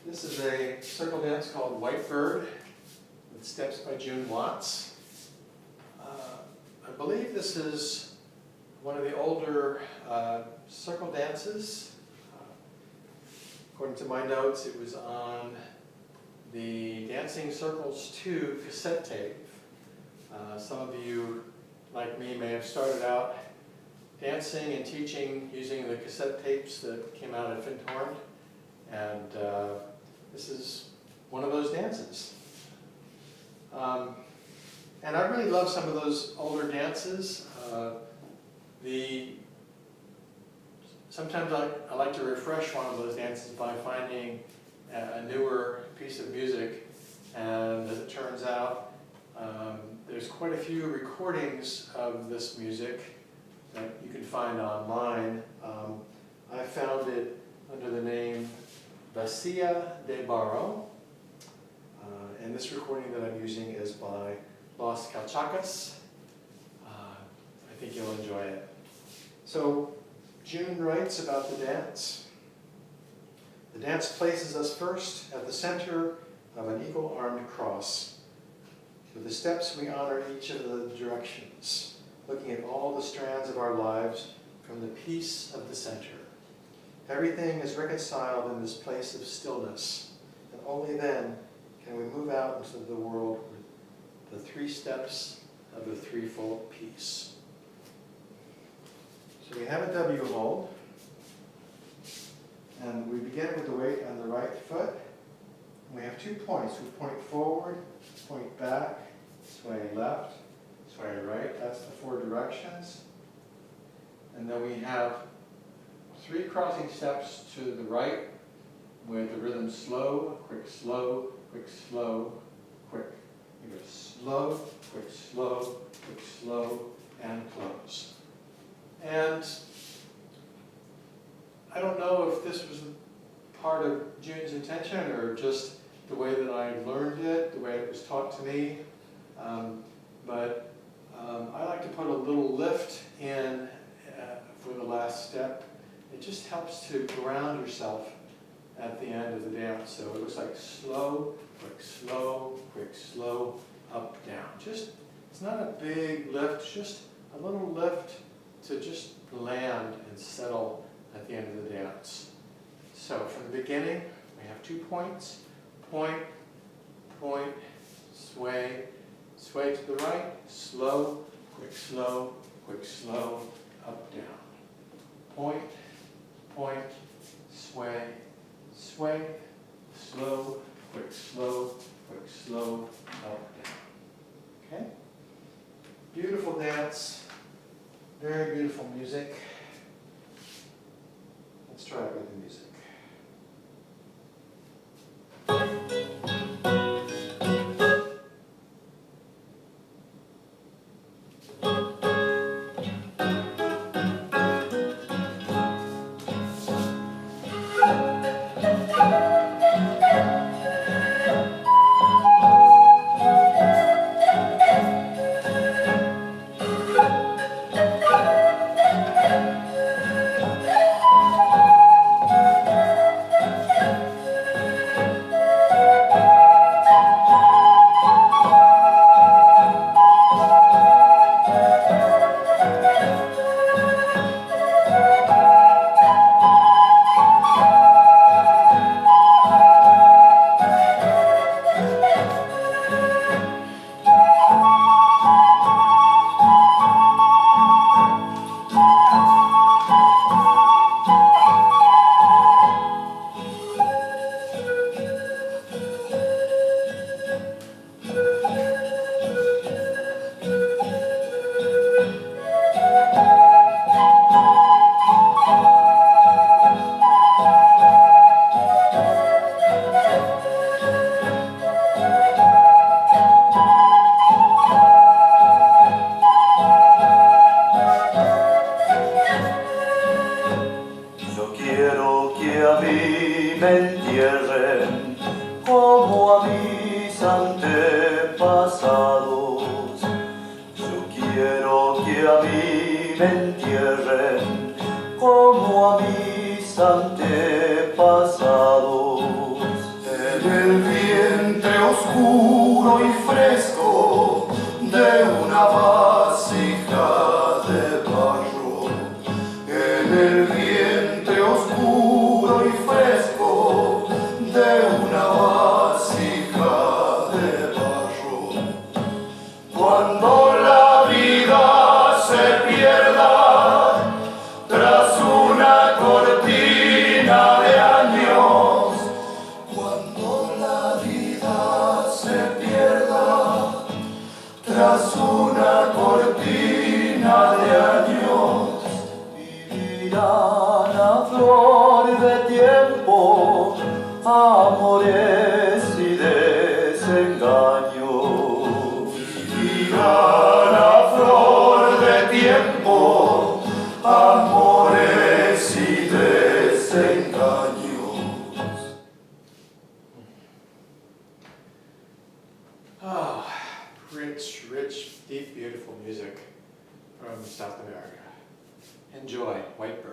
This is a circle dance called White Bird with steps by June Watts. I believe this is one of the older circle dances. According to my notes, it was on the Dancing Circles 2 cassette tape. Some of you, like me, may have started out dancing and teaching using the cassette tapes that came out at Fintorn, and this is one of those dances. And I really love some of those older dances. Sometimes I like to refresh one of those dances by finding a newer piece of music, and as it turns out, there's quite a few recordings of this music that you can find online. I found it under the name Vasija de Barro, and this recording that I'm using is by Los Calchakis. I think you'll enjoy it. So June writes about the dance. The dance places us first at the center of an eagle-armed cross. With the steps, we honor each of the directions, looking at all the strands of our lives from the peace of the center. Everything is reconciled in this place of stillness, and only then can we move out into the world with the 3 steps of the threefold peace. So we have a W hold, and we begin with the weight on the right foot. We have 2 points. We point forward, point back, sway left, sway right. That's the 4 directions. And then we have 3 crossing steps to the right with the rhythm slow, quick, slow, quick, slow, quick. You go slow, quick, slow, and close. And I don't know if this was part of June's intention or just the way that I learned it, the way it was taught to me. But I like to put a little lift in for the last step. It just helps to ground yourself at the end of the dance. So it looks like slow, quick, slow, up, down. It's not a big lift, just a little lift to just land and settle at the end of the dance. So from the beginning, we have 2 points. Point, point, sway, sway to the right, slow, quick, slow, up, down. Point, point, sway, sway, slow, quick, slow, up, down. Okay? Beautiful dance, very beautiful music. Let's try it with the music. como a mis antepasados. amores y desengaños. Viva la flor de tiempo, amores y desengaños. Oh, rich, rich, deep, beautiful music from South America. Enjoy, White Bird.